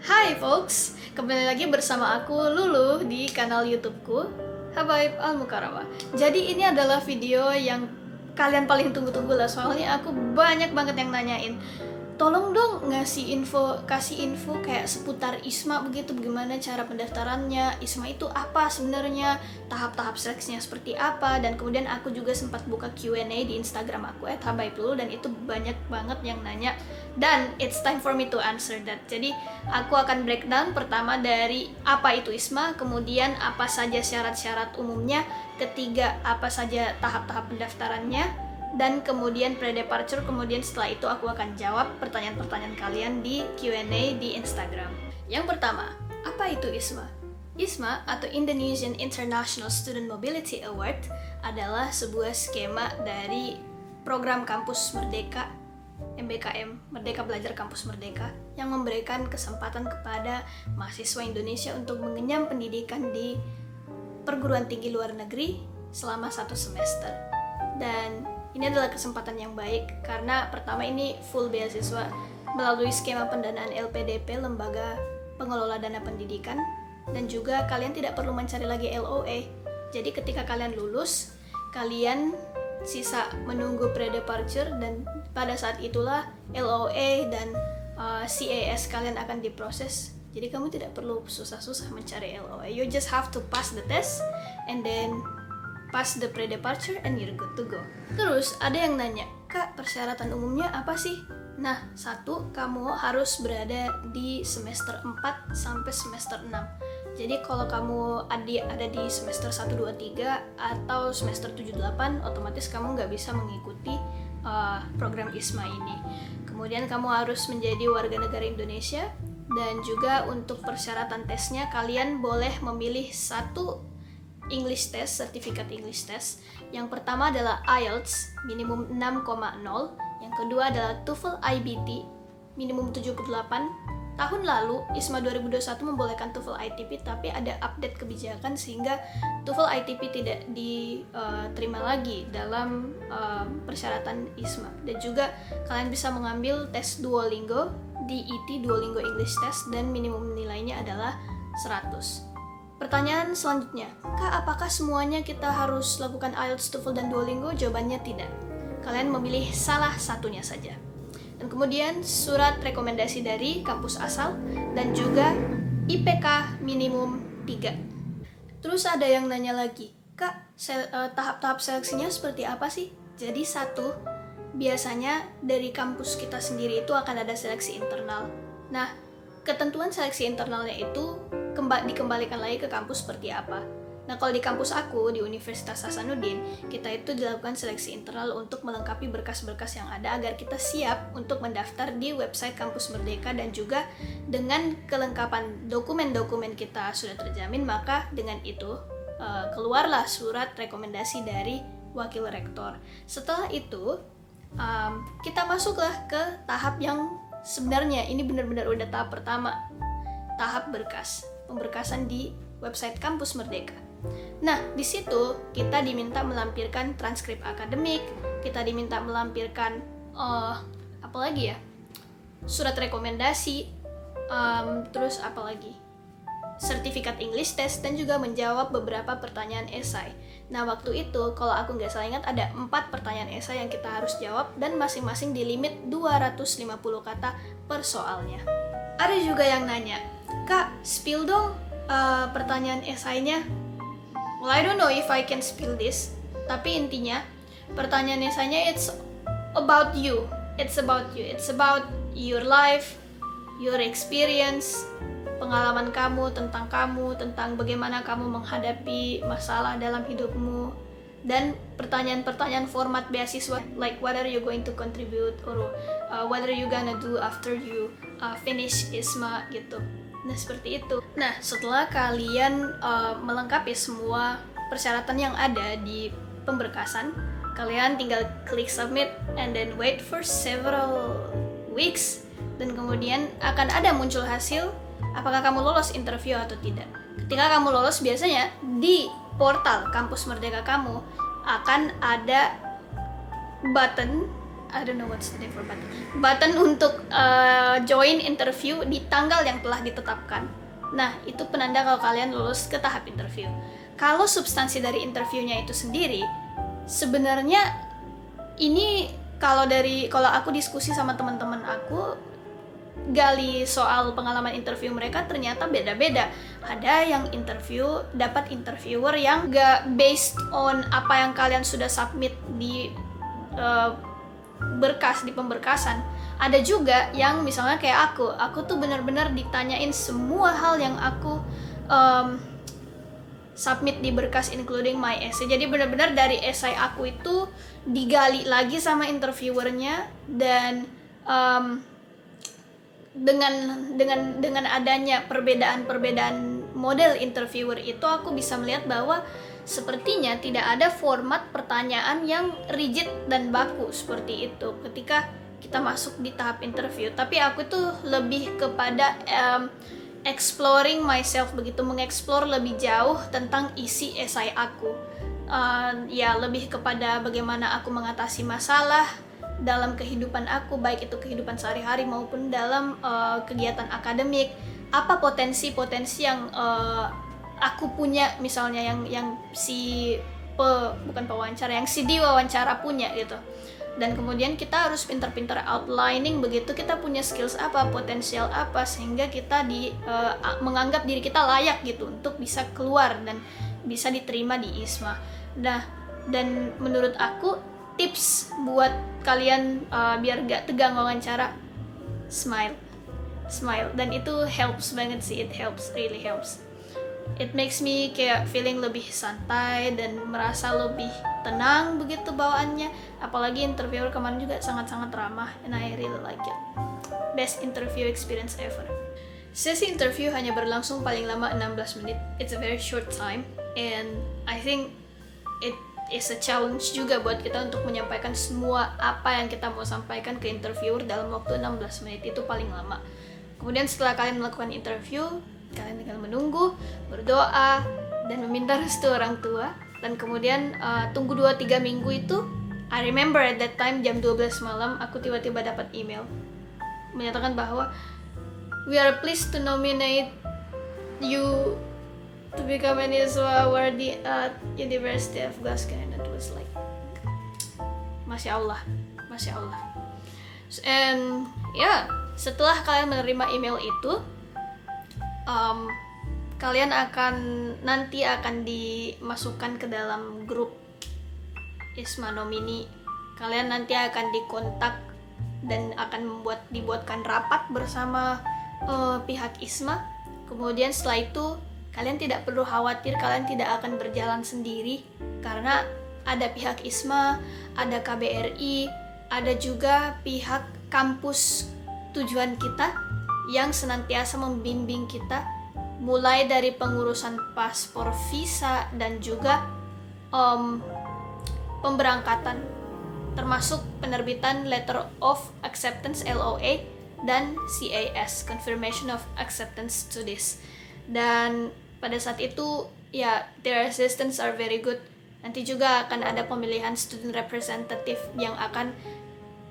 Hai folks, kembali lagi bersama aku Lulu di kanal YouTubeku Habaib Al Mukarramah. Jadi ini adalah video yang kalian paling tunggu-tunggu lah, soalnya aku banyak banget yang nanyain. Tolong dong kasih info kayak seputar ISMA begitu, bagaimana cara pendaftarannya, ISMA itu apa sebenarnya, tahap-tahap seleksinya seperti apa, dan kemudian aku juga sempat buka Q&A di Instagram aku @habaiblu dan itu banyak banget yang nanya dan it's time for me to answer that. Jadi aku akan breakdown pertama dari apa itu ISMA, kemudian apa saja syarat-syarat umumnya, ketiga apa saja tahap-tahap pendaftarannya, dan kemudian pre-departure. Kemudian setelah itu aku akan jawab pertanyaan-pertanyaan kalian di Q&A di Instagram. Yang pertama, apa itu ISMA? ISMA atau Indonesian International Student Mobility Award adalah sebuah skema dari program Kampus Merdeka MBKM, Merdeka Belajar Kampus Merdeka, yang memberikan kesempatan kepada mahasiswa Indonesia untuk mengenyam pendidikan di perguruan tinggi luar negeri selama 1 semester. Dan ini adalah kesempatan yang baik karena pertama ini full beasiswa melalui skema pendanaan LPDP, Lembaga Pengelola Dana Pendidikan, dan juga kalian tidak perlu mencari lagi LOA. Jadi ketika kalian lulus, kalian sisa menunggu pre-departure dan pada saat itulah LOA dan CAS kalian akan diproses. Jadi kamu tidak perlu susah-susah mencari LOA. You just have to pass the test and then pass the pre-departure and you're good to go. Terus ada yang nanya, Kak, persyaratan umumnya apa sih? Nah, satu, kamu harus berada di semester 4 sampai semester 6. Jadi kalau kamu ada di semester 1, 2, 3 atau semester 7, 8, otomatis kamu nggak bisa mengikuti program ISMA ini. Kemudian kamu harus menjadi warga negara Indonesia, dan juga untuk persyaratan tesnya kalian boleh memilih satu English test, sertifikat English test. Yang pertama adalah IELTS minimum 6,0, yang kedua adalah TOEFL IBT minimum 78. Tahun lalu ISMA 2021 membolehkan TOEFL ITP, tapi ada update kebijakan sehingga TOEFL ITP tidak diterima lagi dalam persyaratan ISMA. Dan juga kalian bisa mengambil tes Duolingo, DET, Duolingo English Test, dan minimum nilainya adalah 100. Pertanyaan selanjutnya, Kak, apakah semuanya kita harus lakukan IELTS, TOEFL, dan Duolingo? Jawabannya tidak. Kalian memilih salah satunya saja. Dan kemudian surat rekomendasi dari kampus asal dan juga IPK minimum 3. Terus ada yang nanya lagi, Kak, tahap-tahap seleksinya seperti apa sih? Jadi satu, biasanya dari kampus kita sendiri itu akan ada seleksi internal. Nah, ketentuan seleksi internalnya itu dikembalikan lagi ke kampus seperti apa. Nah, kalau di kampus aku, di Universitas Hasanuddin, kita itu dilakukan seleksi internal untuk melengkapi berkas-berkas yang ada agar kita siap untuk mendaftar di website Kampus Merdeka, dan juga dengan kelengkapan dokumen-dokumen kita sudah terjamin, maka dengan itu keluarlah surat rekomendasi dari Wakil Rektor. Setelah itu, kita masuklah ke tahap yang sebenarnya ini benar-benar udah tahap pertama, tahap berkas, pemberkasan di website Kampus Merdeka. Nah, di situ kita diminta melampirkan transkrip akademik, kita diminta melampirkan apa lagi ya? Surat rekomendasi, terus apa lagi? Sertifikat English test, dan juga menjawab beberapa pertanyaan esai. Nah, waktu itu kalau aku nggak salah ingat ada 4 pertanyaan esai yang kita harus jawab, dan masing-masing di limit 250 kata per soalnya. Ada juga yang nanya, Kak, spill dong pertanyaan esainya. Well, I don't know if I can spill this, tapi intinya pertanyaan esainya it's about you. It's about you. It's about your life, your experience, pengalaman kamu, tentang bagaimana kamu menghadapi masalah dalam hidupmu, dan pertanyaan-pertanyaan format beasiswa, like what are you going to contribute, or what are you gonna do after you finish ISMA gitu. Nah, seperti itu. Nah, setelah kalian melengkapi semua persyaratan yang ada di pemberkasan, kalian tinggal klik submit and then wait for several weeks, dan kemudian akan ada muncul hasil apakah kamu lolos interview atau tidak. Ketika kamu lolos, biasanya di portal Kampus Merdeka kamu akan ada button I don't know what's the name for button untuk join interview di tanggal yang telah ditetapkan. Nah, itu penanda kalau kalian lulus ke tahap interview. Kalau substansi dari interviewnya itu sendiri, sebenarnya ini kalau aku diskusi sama teman-teman aku, gali soal pengalaman interview mereka, ternyata beda-beda. Ada yang dapat interviewer yang gak based on apa yang kalian sudah submit di berkas, di pemberkasan. Ada juga yang misalnya kayak aku tuh benar-benar ditanyain semua hal yang aku submit di berkas, including my essay. Jadi benar-benar dari essay aku itu digali lagi sama interviewernya, dan dengan adanya perbedaan model interviewer itu, aku bisa melihat bahwa sepertinya tidak ada format pertanyaan yang rigid dan baku seperti itu ketika kita masuk di tahap interview. Tapi aku tuh lebih kepada exploring myself, begitu, mengeksplor lebih jauh tentang isi esai aku. Ya, lebih kepada bagaimana aku mengatasi masalah dalam kehidupan aku, baik itu kehidupan sehari-hari maupun dalam kegiatan akademik. Apa potensi-potensi yang aku punya, misalnya yang si diwawancara punya gitu. Dan kemudian kita harus pintar-pintar outlining, begitu kita punya skills apa, potensial apa, sehingga kita menganggap diri kita layak gitu untuk bisa keluar dan bisa diterima di ISMA. Nah, dan menurut aku tips buat kalian biar gak tegang wawancara, smile, dan itu helps banget sih. It really helps. It makes me kayak feeling lebih santai dan merasa lebih tenang begitu bawaannya. Apalagi interviewer kemarin juga sangat-sangat ramah, and I really like it. Best interview experience ever. Sesi interview hanya berlangsung paling lama 16 menit. It's a very short time, and I think it is a challenge juga buat kita untuk menyampaikan semua apa yang kita mau sampaikan ke interviewer dalam waktu 16 menit itu paling lama. Kemudian setelah kalian melakukan interview, kalian tinggal menunggu, berdoa, dan meminta restu orang tua. Dan kemudian tunggu 2-3 minggu itu. I remember at that time jam 12 malam aku tiba-tiba dapat email menyatakan bahwa we are pleased to nominate you to become an ISWA awardee at University of Glasgow. And it was like, Masya Allah. And yeah, setelah kalian menerima email itu, kalian nanti akan dimasukkan ke dalam grup ISMA nomini. Kalian nanti akan dikontak dan akan dibuatkan rapat bersama pihak ISMA. Kemudian setelah itu kalian tidak perlu khawatir, kalian tidak akan berjalan sendiri, karena ada pihak ISMA, ada KBRI, ada juga pihak kampus tujuan kita yang senantiasa membimbing kita, mulai dari pengurusan paspor, visa, dan juga pemberangkatan, termasuk penerbitan Letter of Acceptance LOA dan CAS, Confirmation of Acceptance to this. Dan pada saat itu ya, their assistants are very good. Nanti juga akan ada pemilihan student representative yang akan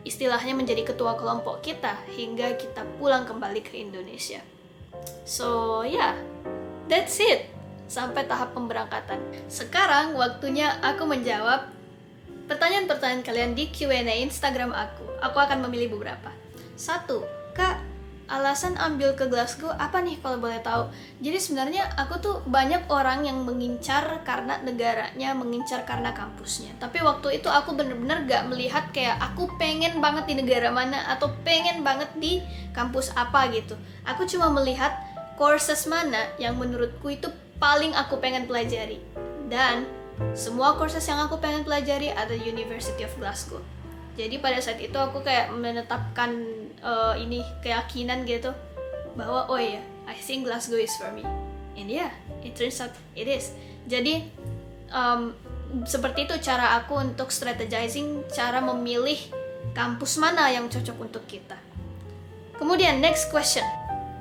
istilahnya menjadi ketua kelompok kita hingga kita pulang kembali ke Indonesia. So yeah, that's it sampai tahap pemberangkatan. Sekarang waktunya aku menjawab pertanyaan-pertanyaan kalian di Q&A Instagram aku. Aku akan memilih beberapa. 1. Kak, alasan ambil ke Glasgow apa nih kalau boleh tahu? Jadi sebenarnya aku tuh banyak orang yang mengincar karena negaranya, mengincar karena kampusnya. Tapi waktu itu aku bener-bener gak melihat kayak aku pengen banget di negara mana atau pengen banget di kampus apa gitu. Aku cuma melihat courses mana yang menurutku itu paling aku pengen pelajari. Dan semua courses yang aku pengen pelajari ada University of Glasgow. Jadi pada saat itu aku kayak menetapkan keyakinan gitu bahwa oh iya, I think Glasgow is for me. And yeah, it turns out it is. Jadi seperti itu cara aku untuk strategizing, cara memilih kampus mana yang cocok untuk kita. Kemudian next question.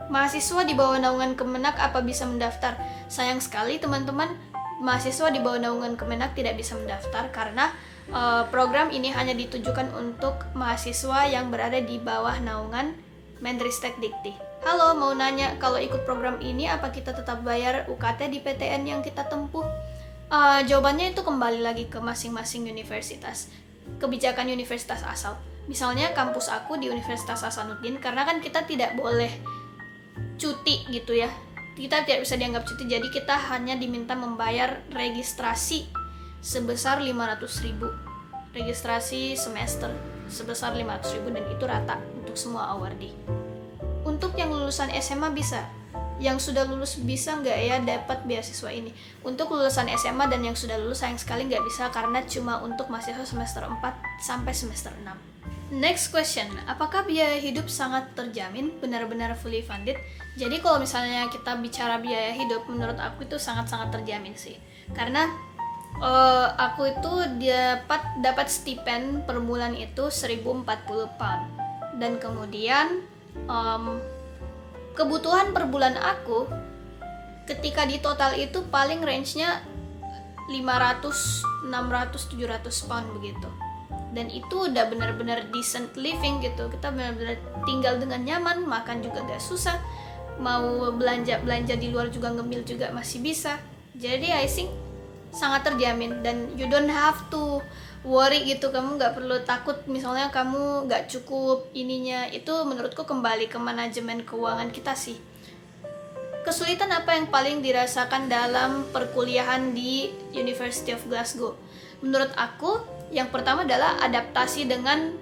Mahasiswa di bawah naungan Kemenak apa bisa mendaftar? Sayang sekali teman-teman, mahasiswa di bawah naungan Kemenak tidak bisa mendaftar karena program ini hanya ditujukan untuk mahasiswa yang berada di bawah naungan Menristek Dikti. Halo, mau nanya, kalau ikut program ini apa kita tetap bayar UKT di PTN yang kita tempuh? Jawabannya itu kembali lagi ke masing-masing universitas, kebijakan universitas asal. Misalnya kampus aku di Universitas Hasanuddin, karena kan kita tidak boleh cuti gitu ya, kita tidak bisa dianggap cuti, jadi kita hanya diminta membayar registrasi sebesar 500.000, registrasi semester sebesar 500.000, dan itu rata untuk semua awardee. Untuk yang lulusan SMA bisa, yang sudah lulus bisa nggak ya dapat beasiswa ini? Untuk lulusan SMA dan yang sudah lulus sayang sekali nggak bisa, karena cuma untuk mahasiswa semester 4 sampai semester 6. Next question, apakah biaya hidup sangat terjamin, benar-benar fully funded? Jadi kalau misalnya kita bicara biaya hidup, menurut aku itu sangat-sangat terjamin sih. Karena aku itu dapat stipend per bulan itu 1.040 pound. Dan kemudian kebutuhan per bulan aku ketika di total itu paling range-nya 500, 600, 700 pound begitu. Dan itu udah benar-benar decent living gitu. Kita benar-benar tinggal dengan nyaman, makan juga gak susah, mau belanja di luar juga ngemil juga masih bisa. Jadi I think sangat terjamin, dan you don't have to worry gitu. Kamu nggak perlu takut misalnya kamu nggak cukup ininya. Itu menurutku kembali ke manajemen keuangan kita sih. Kesulitan apa yang paling dirasakan dalam perkuliahan di University of Glasgow? Menurut aku yang pertama adalah adaptasi dengan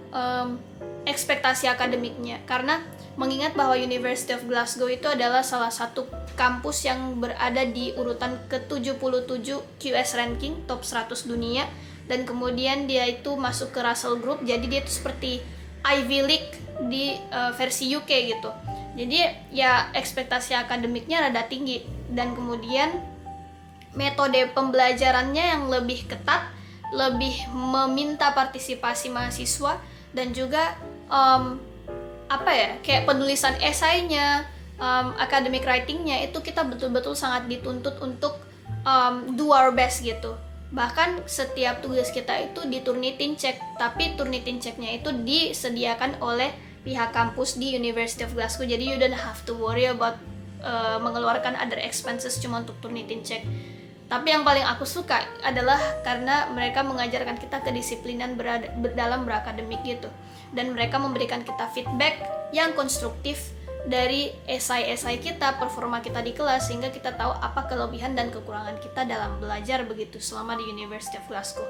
ekspektasi akademiknya, karena mengingat bahwa University of Glasgow itu adalah salah satu kampus yang berada di urutan ke-77 QS ranking top 100 dunia, dan kemudian dia itu masuk ke Russell Group, jadi dia itu seperti Ivy League di versi UK gitu. Jadi ya ekspektasi akademiknya rada tinggi, dan kemudian metode pembelajarannya yang lebih ketat, lebih meminta partisipasi mahasiswa, dan juga kayak penulisan esainya, academic writingnya itu kita betul-betul sangat dituntut untuk do our best gitu. Bahkan setiap tugas kita itu di Turnitin Check, tapi Turnitin Checknya itu disediakan oleh pihak kampus di University of Glasgow, jadi you don't have to worry about mengeluarkan other expenses cuma untuk Turnitin Check. Tapi yang paling aku suka adalah karena mereka mengajarkan kita kedisiplinan dalam berakademik gitu, dan mereka memberikan kita feedback yang konstruktif dari esai-esai kita, performa kita di kelas, sehingga kita tahu apa kelebihan dan kekurangan kita dalam belajar begitu selama di University of Glasgow.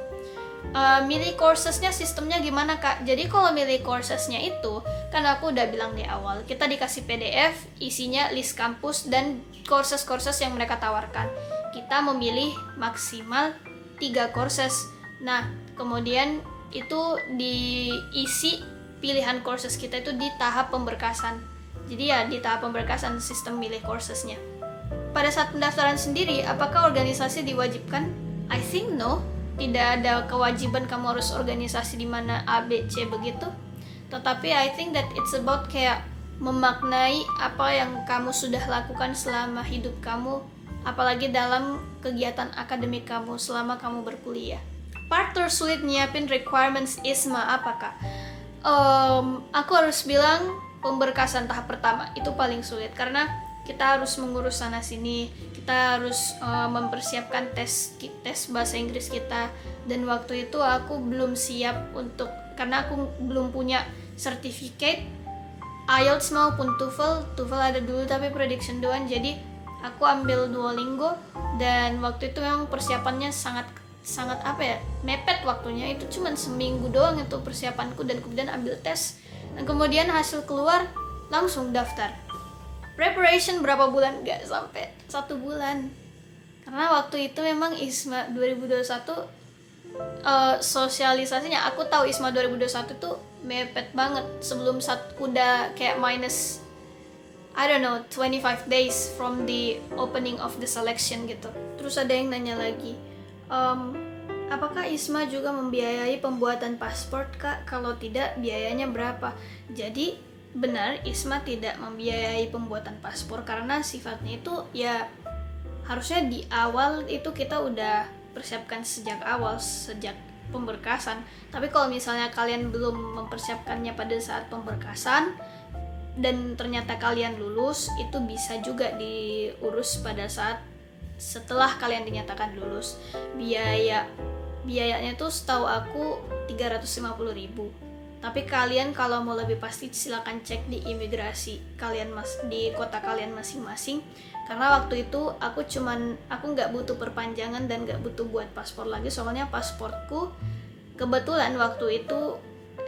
Milih coursesnya sistemnya gimana kak? Jadi kalau milih coursesnya itu, kan aku udah bilang di awal, kita dikasih PDF isinya list kampus dan courses-courses yang mereka tawarkan. Kita memilih maksimal 3 courses. Nah, kemudian itu diisi pilihan courses kita itu di tahap pemberkasan. Jadi ya di tahap pemberkasan sistem milih coursesnya. Pada saat pendaftaran sendiri, apakah organisasi diwajibkan? I think no. Tidak ada kewajiban kamu harus organisasi di mana A, B, C begitu. Tetapi I think that it's about kayak memaknai apa yang kamu sudah lakukan selama hidup kamu, apalagi dalam kegiatan akademik kamu selama kamu berkuliah. Part tersulit nyiapin requirements ISMA apa kak? Aku harus bilang pemberkasan tahap pertama itu paling sulit, karena kita harus mengurus sana sini, kita harus mempersiapkan tes bahasa Inggris kita, dan waktu itu aku belum siap karena aku belum punya sertifikat IELTS maupun TOEFL ada dulu tapi prediction doang, jadi aku ambil Duolingo, dan waktu itu memang persiapannya sangat mepet waktunya, itu cuma seminggu doang itu persiapanku, dan kemudian ambil tes, dan kemudian hasil keluar langsung daftar. Preparation berapa bulan? Gak sampai 1 bulan, karena waktu itu memang ISMA 2021 sosialisasinya, aku tahu ISMA 2021 tuh mepet banget, sebelum udah kayak minus 25 days from the opening of the selection gitu. Terus ada yang nanya lagi, apakah ISMA juga membiayai pembuatan paspor kak? Kalau tidak, biayanya berapa? Jadi benar, ISMA tidak membiayai pembuatan paspor, karena sifatnya itu ya harusnya di awal itu kita udah persiapkan sejak awal, sejak pemberkasan. Tapi kalau misalnya kalian belum mempersiapkannya pada saat pemberkasan dan ternyata kalian lulus, itu bisa juga diurus pada saat setelah kalian dinyatakan lulus. Biayanya tuh setahu aku 350.000. Tapi kalian kalau mau lebih pasti silakan cek di imigrasi kalian di kota kalian masing-masing. Karena waktu itu aku nggak butuh perpanjangan dan nggak butuh buat paspor lagi, soalnya pasportku kebetulan waktu itu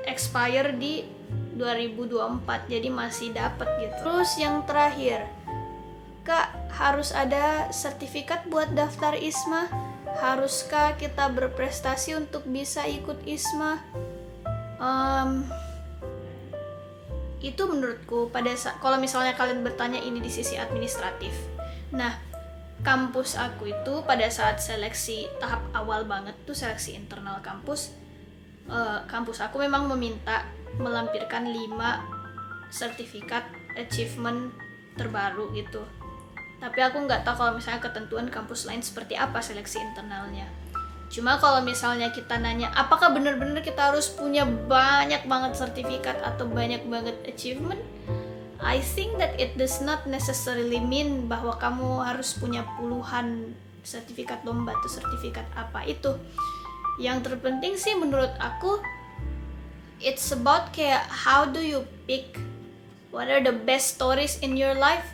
expire di 2024, jadi masih dapat gitu. Terus yang terakhir, Kak, harus ada sertifikat buat daftar ISMA? Haruskah kita berprestasi untuk bisa ikut ISMA? Itu menurutku kalau misalnya kalian bertanya ini di sisi administratif. Nah, kampus aku itu pada saat seleksi tahap awal banget tuh, seleksi internal kampus aku memang meminta melampirkan 5 sertifikat achievement terbaru gitu. Tapi aku nggak tahu kalau misalnya ketentuan kampus lain seperti apa seleksi internalnya. Cuma kalau misalnya kita nanya apakah benar-benar kita harus punya banyak banget sertifikat atau banyak banget achievement, I think that it does not necessarily mean bahwa kamu harus punya puluhan sertifikat lomba atau sertifikat apa itu. Yang terpenting sih menurut aku, it's about kayak how do you pick what are the best stories in your life,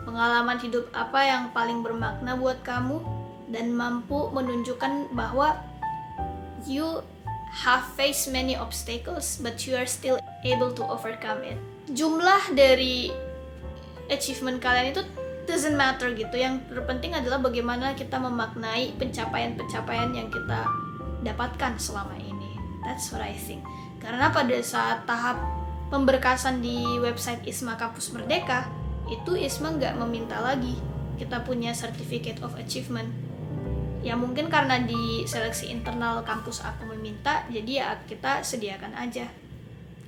pengalaman hidup apa yang paling bermakna buat kamu dan mampu menunjukkan bahwa you have faced many obstacles but you are still able to overcome it. Jumlah dari achievement kalian itu doesn't matter gitu. Yang terpenting adalah bagaimana kita memaknai pencapaian-pencapaian yang kita dapatkan selama ini. That's what I think. Karena pada saat tahap pemberkasan di website ISMA Kampus Merdeka, itu ISMA nggak meminta lagi kita punya certificate of achievement. Ya mungkin karena di seleksi internal kampus aku meminta, jadi ya kita sediakan aja.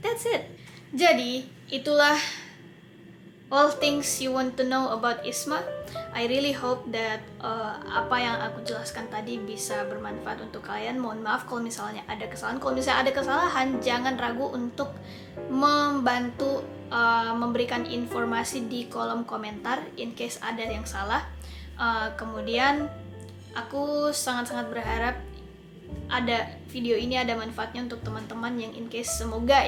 That's it. Jadi itulah all things you want to know about ISMA. I really hope that apa yang aku jelaskan tadi bisa bermanfaat untuk kalian. Mohon maaf kalau misalnya ada kesalahan. Kalau misalnya ada kesalahan, jangan ragu untuk membantu memberikan informasi di kolom komentar in case ada yang salah. Kemudian aku sangat-sangat berharap video ini ada manfaatnya untuk teman-teman yang in case semoga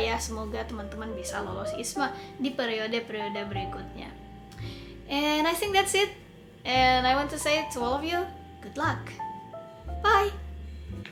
teman-teman bisa lolos ISMA di periode-periode berikutnya. And I think that's it. And I want to say to all of you, good luck. Bye.